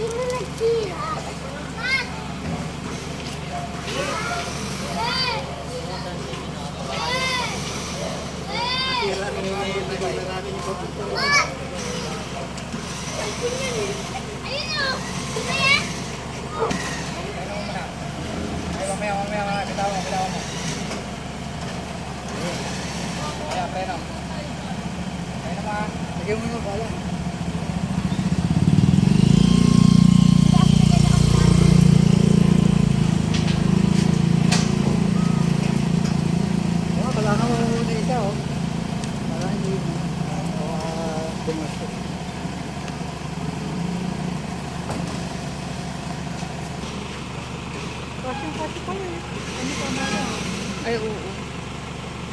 Sino nagtira? Tira ni lagay na natin yung pagpunto. Ayun o! Sino yan? Ay, mamaya. Bitawan mo. Ayan, preno. Ayun naman. Lagyan mo yung bala. Kailangan mo muna isa, oh. Para hindi pumasok. Kasyang-kasya pa yun. Ano pa ba? Ay, oo.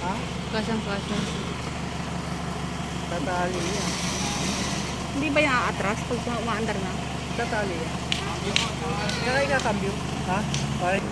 Ha? Kasyang-kasya. Tatali yan. Hindi ba yung aatras pag umaandar na? Tatali yan. Kaya ikakambyo. Ha? Parang